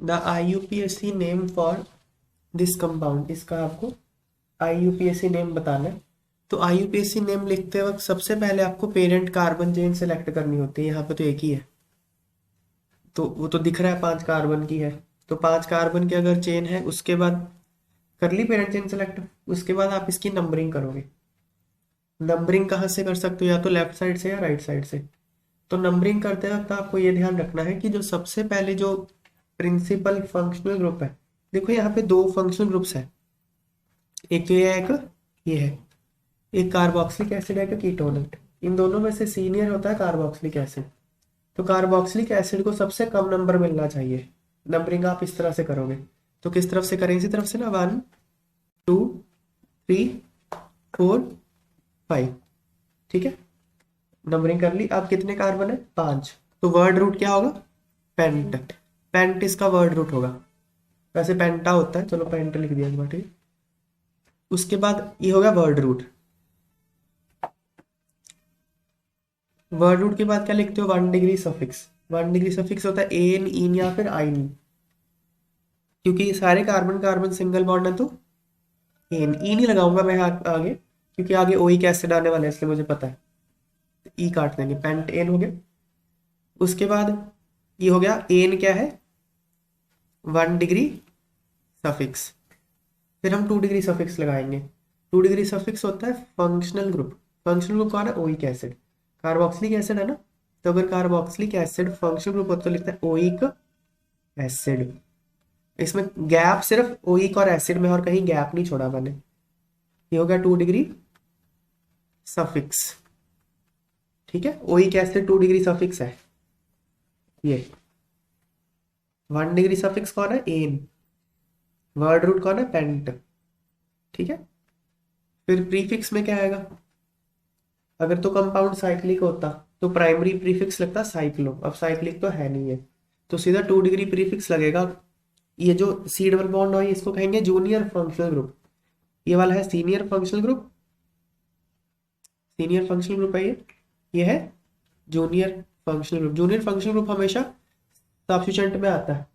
The IUPAC name for this compound, इसका आपको IUPAC name बताना है। तो IUPAC नेम लिखते वक्त सबसे पहले आपको पेरेंट कार्बन चेन सेलेक्ट करनी होती है। यहाँ पे तो एक ही है, तो वो तो दिख रहा है 5 कार्बन की है। तो 5 कार्बन की अगर चेन है, उसके बाद कर ली पेरेंट चेन सेलेक्ट, उसके बाद आप इसकी नंबरिंग करोगे। नंबरिंग कहाँ से कर सकते हो, या तो लेफ्ट साइड से या राइट साइड से। तो नंबरिंग करते वक्त आपको ये ध्यान रखना है कि जो सबसे पहले जो प्रिंसिपल फंक्शनल ग्रुप है, देखो यहाँ पे 2 फंक्शनल ग्रुप्स है, एक तो ये है, एक ये है। एक कार्बोक्सिलिक एसिड है, एक कीटोन है। इन दोनों में से सीनियर होता है कार्बोक्सिलिक एसिड। तो कार्बोक्सिलिक एसिड को सबसे कम नंबर मिलना चाहिए। नंबरिंग आप इस तरह से करोगे, तो किस तरफ से करें, इसी तरफ से ना, 1 2 3 4 5, ठीक है। नंबरिंग कर ली। अब कितने कार्बन है, 5। तो वर्ड रूट क्या होगा, पेंट। पेंट इसका वर्ड रूट होगा, वैसे पेंटा होता है, चलो पेंट लिख दिया इस बार, ठीक। उसके बाद ये होगा वर्ड रूट। वर्ड रूट के बाद क्या लिखते हो, 1 डिग्री सफिक्स। 1 डिग्री सफिक्स होता है एन, इन या फिर आइन। क्योंकि ये सारे कार्बन कार्बन सिंगल बॉन्ड है, तो एन, ई नहीं लगाऊंगा मैं आगे, क्योंकि आगे ओइक एसिड आने वाला है, इसलिए मुझे पता है। ई काट देंगे, पेंट एन हो गया। उसके बाद ये हो गया, एन क्या है, 1 डिग्री सफिक्स। फिर हम 2 डिग्री सफिक्स लगाएंगे। 2 डिग्री सफिक्स होता है फंक्शनल ग्रुप। फंक्शनल ग्रुप कौन है, ओइक एसिड। कार्बोक्सिलिक एसिड है ना, तो अगर कार्बोक्सिलिक एसिड फंक्शनल ग्रुप होता तो लिखता है ओइक एसिड। इसमें गैप सिर्फ ओइक और एसिड में, और कहीं गैप नहीं छोड़ा मैंने। ये हो गया 2 डिग्री सफिक्स, ठीक है। ओइक एसिड 2 डिग्री सफिक्स है। ये 1 डिग्री सफिक्स कौन है, एन। वर्ड रूट कौन है, पेंट, ठीक है। फिर प्रीफिक्स में क्या आएगा, अगर तो कंपाउंड साइक्लिक होता तो प्राइमरी प्रीफिक्स लगता साइक्लो। अब साइक्लिक तो है नहीं है, तो सीधा 2 डिग्री प्रीफिक्स लगेगा। ये जो सी डबल बॉन्ड है, इसको कहेंगे जूनियर फंक्शनल ग्रुप। ये वाला है senior functional group. Senior functional group है ये है junior functional group. Junior functional group हमेशा सब्स्टिट्यूएंट में आता है,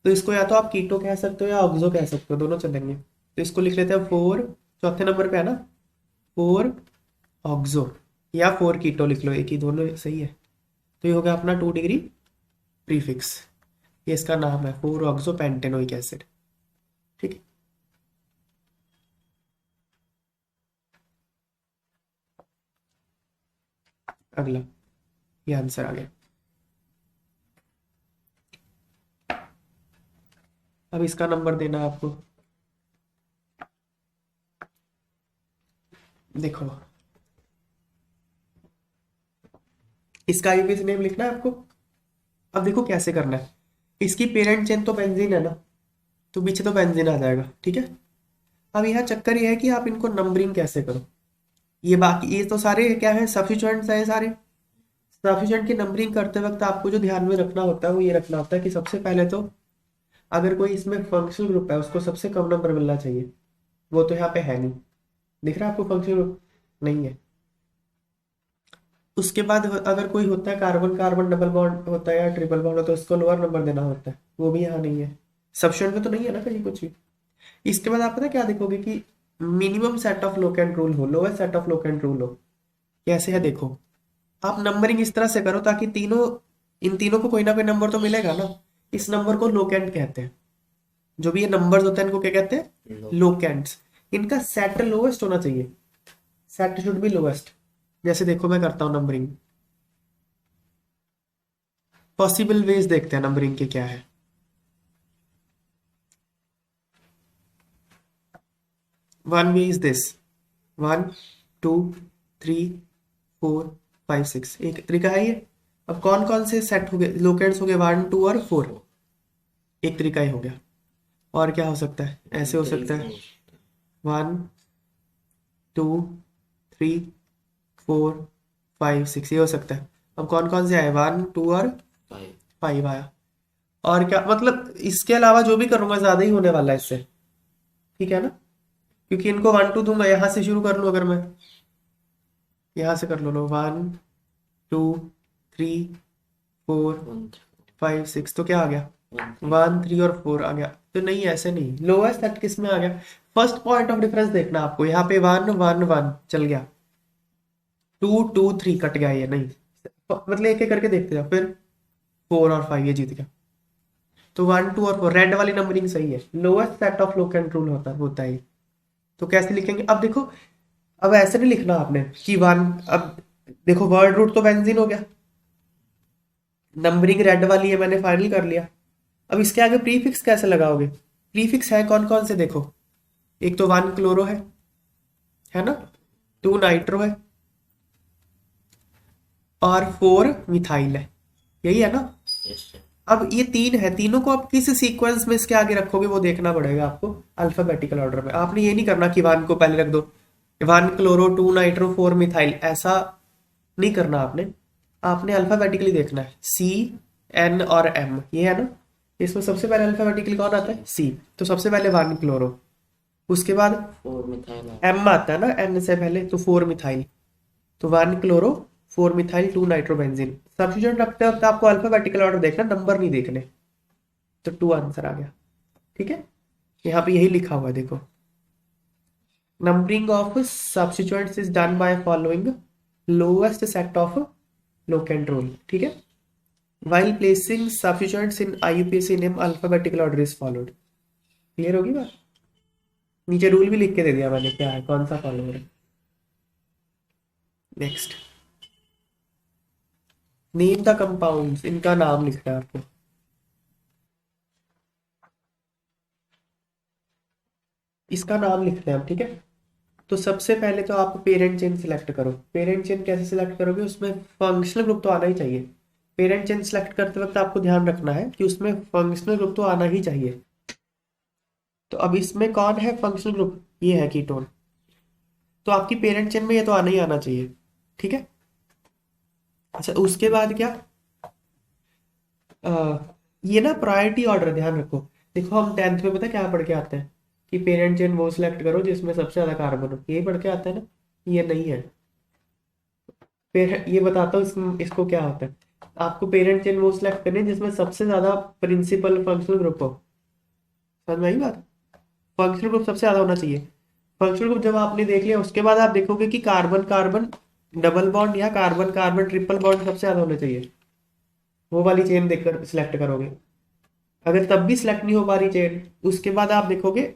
तो इसको या तो आप कीटो कह सकते हो या ऑक्सो कह सकते हो, दोनों चलेंगे। तो इसको लिख लेते हैं 4, चौथे नंबर पे है ना, 4 ऑक्सो या 4 कीटो लिख लो, एक ही, दोनों सही है। तो ये हो गया अपना 2 डिग्री प्रीफिक्स। ये इसका नाम है 4 ऑक्सो पेंटेनोइक एसिड, ठीक है। अगला, ये आंसर आ गया। अब इसका नंबर देना है आपको। देखो, इसका आईयूपीएसी नेम लिखना है आपको। अब देखो कैसे करना है। इसकी पेरेंट चेन तो बेंजीन है ना, तो पीछे तो बेंजीन आ जाएगा, ठीक है। अब यहाँ चक्कर ये है कि आप इनको नंबरिंग कैसे करो। ये बाकी, ये तो सारे क्या है, सब्स्टिट्यूएंट्स है सारे। सब्स्टिट्यूएंट की नंबरिंग करते वक्त आपको जो ध्यान में रखना होता है वो ये रखना होता है कि सबसे पहले तो अगर कोई इसमें फंक्शनल ग्रुप है, उसको सबसे कम नंबर मिलना चाहिए। वो तो यहाँ पे है नहीं, दिख रहा है आपको फंक्शनल ग्रुप नहीं है। उसके बाद अगर कोई होता है कार्बन कार्बन डबल बॉन्ड होता है या ट्रिपल बॉन्ड होता है, तो उसको लोअर नंबर देना होता है, वो भी यहाँ नहीं है। सब्स्टिट्यूएंट में तो नहीं है ना कहीं कुछ भी। इसके बाद आप पता क्या देखोगे कि minimum set of locant rule हो, lowest set of locant rule हो। कैसे है देखो, आप नंबरिंग इस तरह से करो ताकि तीनों, इन तीनों को कोई ना कोई नंबर तो मिलेगा ना। इस नंबर को लोकेंट कहते हैं। जो भी ये नंबर्स होते हैं इनको क्या कहते हैं, लोकेंट्स। इनका सेट लोएस्ट होना चाहिए, सेट शुड बी लोएस्ट। जैसे देखो मैं करता हूं नंबरिंग, पॉसिबल वेज देखते हैं नंबरिंग के क्या है। 1 वे इज दिस, 1 2 3 4 5 6, एक तरीका है ये। अब कौन कौन से सेट हो गए, लोकेंट्स हो गए 1 2 और 4, एक तरीका ही हो गया। और क्या हो सकता है, ऐसे हो सकता है 1 2 3 4 5 6, ये हो सकता है। अब कौन कौन से आए, 1 2 और 5 आया। और क्या मतलब, इसके अलावा जो भी करूंगा ज्यादा ही होने वाला है इससे, ठीक है ना। क्योंकि इनको 1 2 दूंगा, यहां से शुरू कर लूं अगर मैं, यहां से कर लो 1 2 3 4 5 6, तो क्या आ गया 1 3 और 4 आ गया। तो नहीं, ऐसे नहीं, लोएस्ट सेट किस में आ गया? फर्स्ट पॉइंट ऑफ डिफरेंस देखना आपको, यहाँ पे 1 1 1 चल गया, 2 2 3 कट गया, ये नहीं, मतलब एक एक करके देखते जाओ, फिर 4 और 5 ये जीत गया। तो 1 2 और 4 रेड वाली नंबरिंग सही है, lowest set of locant rule होता है। तो कैसे लिखेंगे अब देखो, अब ऐसे नहीं लिखना आपने कि 1, अब देखो वर्ड रूट तो बेंजीन हो गया, नंबरिंग रेड वाली है, मैंने फाइनल कर लिया। अब इसके आगे प्रीफिक्स कैसे लगाओगे? प्रीफिक्स है कौन कौन से देखो, एक तो 1 क्लोरो है ना, 2 नाइट्रो है, और 4 मिथाइल है, यही है ना। अब ये 3 है, तीनों को आप किस सीक्वेंस में इसके आगे रखोगे वो देखना पड़ेगा आपको, अल्फाबेटिकल ऑर्डर में। आपने ये नहीं करना कि 1 को पहले रख दो, 1 क्लोरो 2 नाइट्रो 4 मिथाइल, ऐसा नहीं करना आपने। आपने अल्फाबेटिकली देखना है, सी एन और एम, ये है ना। इसमें सबसे पहले अल्फाबेटिकली कौन आता है? सी। तो सबसे पहले 1 क्लोरो, उसके बाद 4 मिथाइल एम आता है ना, एन से पहले, तो 4 मिथाइल। तो 1 क्लोरो 4 मिथाइल 2 नाइट्रोबेंजीन। सब्स्टिट्यूट रखते वक्त आपको अल्फाबेटिकल ऑर्डर देखना, नंबर नहीं देखने। तो 2 आंसर आ गया, ठीक है। यहाँ पे यही लिखा हुआ है देखो, numbering of substituents is done by following lowest set of locant rule, ठीक है। while placing substituents in IUPAC name alphabetical order is followed। Clear होगी बात? नीचे रूल भी लिख के दे दिया मैंने, क्या है, कौन सा फॉलो हो रहा है। नेक्स्ट, नेम द कंपाउंड्स, इनका नाम लिखना है आपको। इसका नाम लिखते हैं हम, ठीक है। तो सबसे पहले तो आप पेरेंट चेन सिलेक्ट करो। पेरेंट चेन कैसे सिलेक्ट करोगे? उसमें फंक्शनल ग्रुप तो आना ही चाहिए। पेरेंट चेन सिलेक्ट करते वक्त आपको ध्यान रखना है कि उसमें फंक्शनल ग्रुप तो आना ही चाहिए। तो अब इसमें कौन है फंक्शनल ग्रुप? ये है कीटोन। तो आपकी पेरेंट चेन में ये तो आना ही आना चाहिए, ठीक है। अच्छा, उसके बाद क्या, ये ना प्रायोरिटी ऑर्डर ध्यान रखो। देखो हम 10th में पता क्या पढ़ के आते हैं कि पेरेंट चेन वो सिलेक्ट करो जिसमें सबसे ज्यादा कार्बन हो, यही पढ़ के आता है ना। ये नहीं है, फिर ये बताता हूँ इसको क्या होता है। आपको पेरेंट चेन वो सिलेक्ट करनी है जिसमें सबसे ज्यादा प्रिंसिपल फंक्शनल ग्रुप हो। समझ में आई बात? फंक्शनल ग्रुप सबसे ज्यादा होना चाहिए। फंक्शनल ग्रुप जब आपने देख लिया, उसके बाद आप देखोगे कि कार्बन कार्बन डबल बॉन्ड या कार्बन कार्बन ट्रिपल बॉन्ड सबसे ज्यादा होने चाहिए, वो वाली चेन देखकर सिलेक्ट करोगे। अगर तब भी सिलेक्ट नहीं हो पा रही चेन, उसके बाद आप देखोगे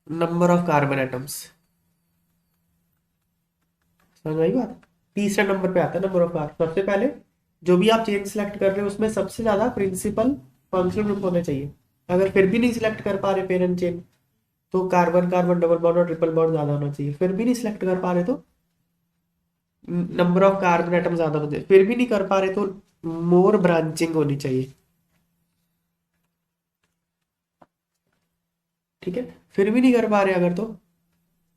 नंबर ऑफ कार्बन एटम्स। समझ आई बात? तीसरे नंबर पे आता है नंबर ऑफ कार्बन। सबसे पहले जो भी आप चेन सिलेक्ट कर रहे हो उसमें सबसे ज्यादा प्रिंसिपल फंक्शनल ग्रुप होने चाहिए। अगर फिर भी नहीं सिलेक्ट कर पा रहे पेरेंट चेन, तो कार्बन कार्बन डबल बॉन्ड और ट्रिपल बॉन्ड ज्यादा होना चाहिए। फिर भी नहीं सिलेक्ट कर पा रहे तो नंबर ऑफ कार्बन एटम ज्यादा होना चाहिए। फिर भी नहीं कर पा रहे तो मोर ब्रांचिंग होनी चाहिए, ठीक है। फिर भी नहीं कर पा रहे अगर, तो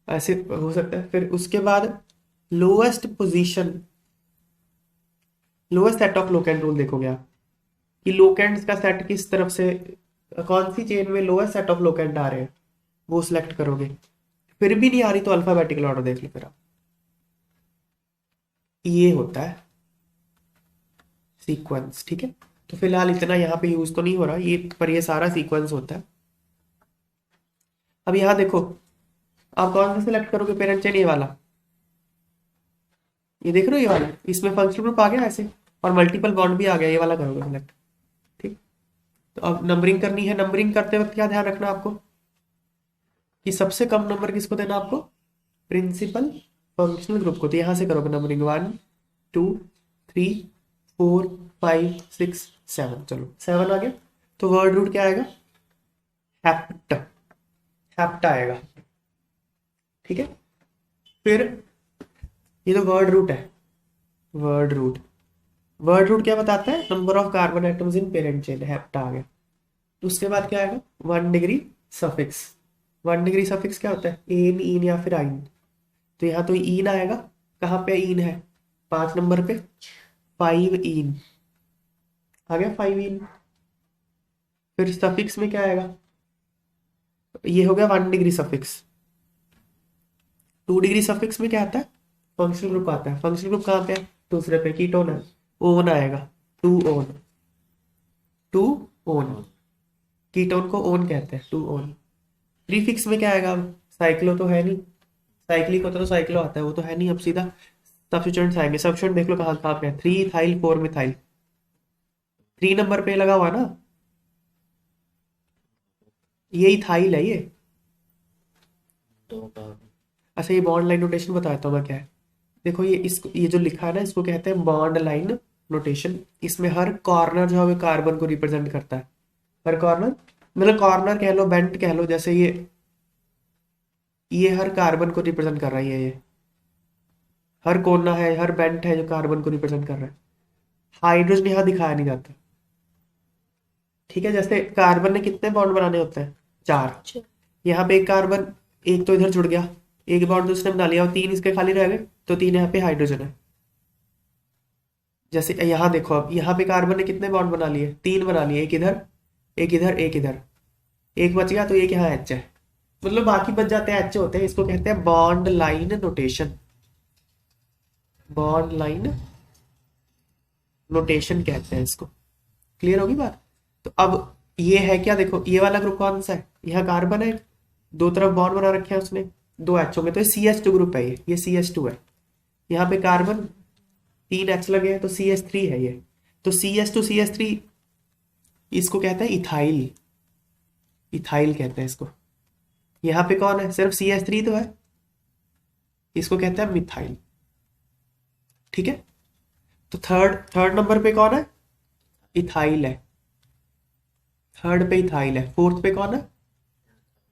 ऐसे हो सकता है। फिर उसके बाद lowest position, lowest set of locant rule देखोगे आप कि लोकेंट्स का सेट किस तरफ से, कौन सी चेन में लोएस्ट सेट ऑफ लोकेंट आ रहे हैं, वो सिलेक्ट करोगे। फिर भी नहीं आ रही तो अल्फाबेटिकल ऑर्डर देख लो फिर आप। ये होता है सीक्वेंस, ठीक है। तो फिलहाल इतना यहाँ पे यूज तो नहीं हो रहा ये, पर ये सारा सीक्वेंस होता है। अब यहाँ देखो, आप कौन सा सिलेक्ट करोगे पेरेंट चेन? ये वाला, ये देख रहे हो, ये वाला, इसमें फंक्शनल ग्रुप आ गया ऐसे, और मल्टीपल बॉन्ड भी आ गया, ये वाला करोगे सिलेक्ट, ठीक। तो अब नंबरिंग करनी है। नंबरिंग करते वक्त क्या ध्यान रखना आपको कि सबसे कम नंबर किसको देना आपको? प्रिंसिपल फंक्शनल ग्रुप को। तो यहां से करोगे नंबरिंग 1 2 3 4 5 6 7, चलो 7 आ गया। तो वर्ड रूट क्या आएगा? हैप्ट, हैप्ट आएगा, ठीक है। फिर ये तो वर्ड रूट है, वर्ड रूट, वर्ड रूट क्या बताता है? Number of carbon atoms in parent chain, hept आ गया। उसके बाद क्या आएगा? 1 डिग्री सफिक्स। 1 डिग्री सफिक्स क्या होता है? एन इन या फिर आइन। तो यहाँ तो इन आएगा, कहाँ पे इन है? 5 नंबर पे 5 इन आ गया, 5 इन। फिर सफिक्स में क्या आएगा? ये हो गया 1 डिग्री सफिक्स। 2 डिग्री सफिक्स में क्या आता है? फंक्शनल ग्रुप आता है। फंक्शनल ग्रुप कहाँ पे है? दूसरे पे कीटोन है, ओन आएगा, 2 ओन, 2 ओन। कीटोन को ओन कहते हैं, टू ओन। प्रीफिक्स में क्या आएगा? साइक्लो तो है नहीं, साइक्लिक होता तो साइक्लो आता है, वो तो है नहीं। अब सीधा सब्स्टिट्यूएंट्स आएंगे। सब्स्टिट्यूएंट देख लो कहाँ कहाँ पे है, 3 इथाइल 4 मिथाइल, 3 नंबर पे लगा हुआ ना, ये इथाइल है ये। अच्छा ये बॉन्ड लाइन नोटेशन बताता हूँ मैं क्या है। देखो ये जो लिखा है ना, इसको कहते हैं बॉन्ड लाइन नोटेशन। इसमें हर कॉर्नर जो है वो कार्बन को रिप्रेजेंट करता है। हर कॉर्नर मतलब कॉर्नर कह लो, बेंट कह लो, जैसे ये हर कार्बन को रिप्रेजेंट कर रहा है। ये हर कोना है, हर बेंट है जो कार्बन को रिप्रेजेंट कर रहा है। हाइड्रोजन यहाँ दिखाया नहीं जाता, ठीक है। जैसे कार्बन ने कितने बॉन्ड बनाने होते हैं? 4। यहाँ पे एक कार्बन, एक तो इधर जुड़ गया, एक बॉन्ड तो उसने बना लिया, और 3 इसके खाली रह गए, तो 3 यहाँ पे हाइड्रोजन है। जैसे यहाँ देखो, अब यहाँ पे कार्बन ने कितने बॉन्ड बना लिए? 3 बना लिए, एक इधर एक इधर एक इधर, एक बच गया, तो एक यहाँ एच है। मतलब बाकी बच जाते हैं एच होते हैं। इसको कहते हैं bond line notation. Bond line notation कहते हैं इसको। क्लियर होगी बात? तो अब ये है क्या, देखो ये वाला ग्रुप कौन सा है? यहाँ कार्बन है, दो तरफ बॉन्ड बना रखे हैं उसने, 2 एच होंगे, तो ये CH2 ग्रुप है। ये CH2 है। यहाँ पे कार्बन 3 एच लगे हैं, तो CH3 है ये। तो CH2 CH3, इसको कहते हैं इथाइल। इथाइल कहते हैं इसको। यहाँ पे कौन है? सिर्फ CH3 तो है, इसको कहते हैं मिथाइल। ठीक है। तो थर्ड थर्ड नंबर पे कौन है? इथाइल है। थर्ड पे इथाइल है। फोर्थ पे कौन है?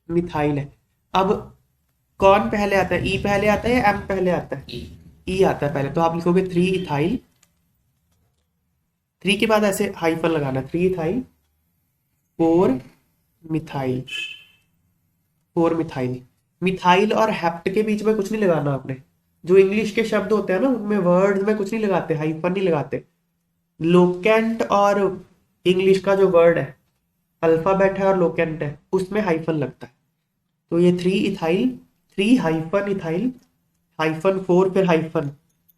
मिथाइल है। अब कौन पहले आता है? ई पहले आता है या एम पहले आता है? ई आता है पहले, तो आप लिखोगे 3 इथाइल। 3 के बाद ऐसे हाइफन लगाना, 3 इथाइल 4 मिथाइल। 4 मिथाइल। मिथाइल और हेप्ट के बीच में कुछ नहीं लगाना आपने। जो इंग्लिश के शब्द होते हैं ना, उनमें वर्ड में कुछ नहीं लगाते, हाइफन नहीं लगाते। लोकेंट और इंग्लिश का जो वर्ड है, अल्फाबेट है और लोकेंट है, उसमें हाइफन लगता है। तो ये 3 इथाइल, 3 हाइफन इथाइल, हाइफन 4 फिर hyphen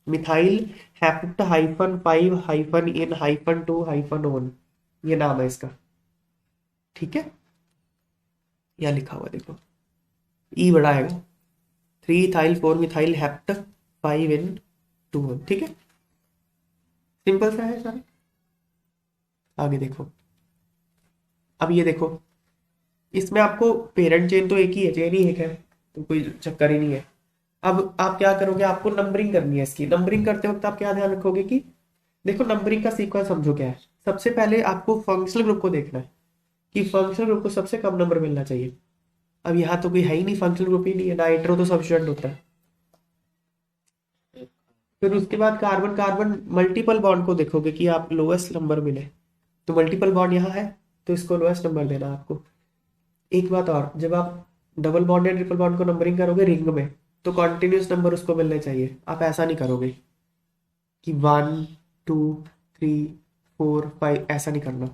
methyl, hept hyphen 5 hyphen ene hyphen 2 hyphen one, ये नाम है इसका। ठीक है। यह लिखा हुआ देखो, ई बड़ा आएगा, 3 इथाइल 4 मिथाइल हेप्ट 5 इन 2 ओन। ठीक है, सिंपल सा है सारा। आगे देखो, अब ये देखो, इसमें आपको पेरेंट चेन तो एक ही है, चेन ही एक है, तो कोई चक्कर ही नहीं है। अब आप क्या करोगे, आपको नंबरिंग करनी है इसकी। नंबरिंग करते वक्त आप क्या ध्यान रखोगे कि देखो नंबरिंग का सीक्वेंस समझो क्या है। सबसे पहले आपको फंक्शनल ग्रुप को देखना है कि फंक्शनल ग्रुप को सबसे कम नंबर मिलना चाहिए। अब यहाँ तो कोई है ही नहीं, फंक्शनल ग्रुप ही नहीं है, नाइट्रो तो सफिशिएंट होता है। फिर उसके बाद कार्बन कार्बन मल्टीपल बॉन्ड को देखोगे कि आप लोएस्ट नंबर मिले, तो मल्टीपल बॉन्ड यहाँ है, तो इसको लोएस्ट नंबर देना आपको। एक बात और, जब आप डबल बॉन्ड या ट्रिपल बॉन्ड को नंबरिंग करोगे रिंग में, तो कॉन्टिन्यूस नंबर उसको मिलने चाहिए। आप ऐसा नहीं करोगे कि 1 2 3 4 5, ऐसा नहीं करना।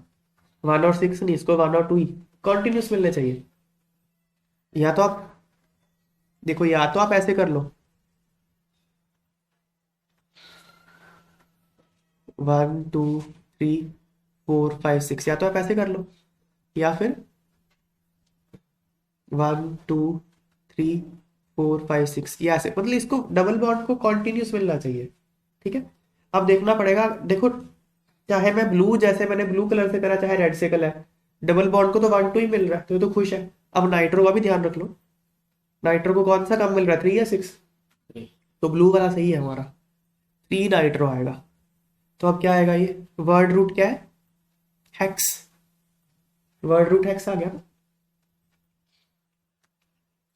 1 और 6 नहीं, इसको 1 और 2 ही कॉन्टिन्यूस मिलने चाहिए। या तो आप देखो, या तो आप ऐसे कर लो, 1 2 3 4 5 6, या तो आप ऐसे कर लो, या फिर 1 2 3 4 5 6, ये ऐसे, मतलब इसको डबल बॉन्ड को कॉन्टिन्यूस मिलना चाहिए। ठीक है। अब देखना पड़ेगा, देखो चाहे मैं ब्लू, जैसे मैंने ब्लू कलर से करा, चाहे रेड से कलर, डबल बॉन्ड को तो 1 2 ही मिल रहा है, तो ये तो खुश है। अब नाइट्रो का भी ध्यान रख लो, नाइट्रो को कौन सा कम मिल रहा है, 3 या 6? तो ब्लू वाला सही है हमारा, 3 नाइट्रो आएगा। तो अब क्या आएगा, ये वर्ड रूट क्या है? हेक्स। वर्ड रूट हेक्स आ गया ना,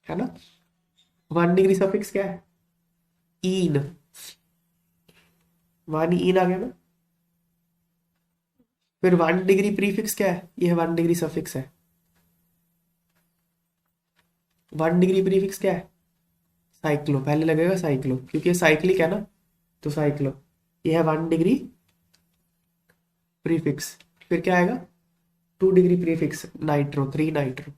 है ना। 1 डिग्री सफिक्स क्या है? ईन। 1 ईन आ गया ना। फिर 1 डिग्री प्रीफिक्स क्या है? ये 1 डिग्री सफिक्स है। 1 डिग्री प्रीफिक्स क्या है? साइक्लो, पहले लगेगा साइक्लो, क्योंकि ये साइक्लिक है ना, तो साइक्लो। ये है 1 डिग्री प्रीफिक्स। फिर क्या आएगा? 2 degree prefix, nitro, 3 nitro,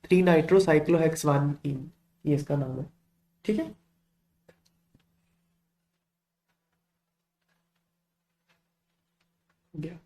3 nitro cyclo hex 1 इन, ये इसका नाम है। ठीक है। गया।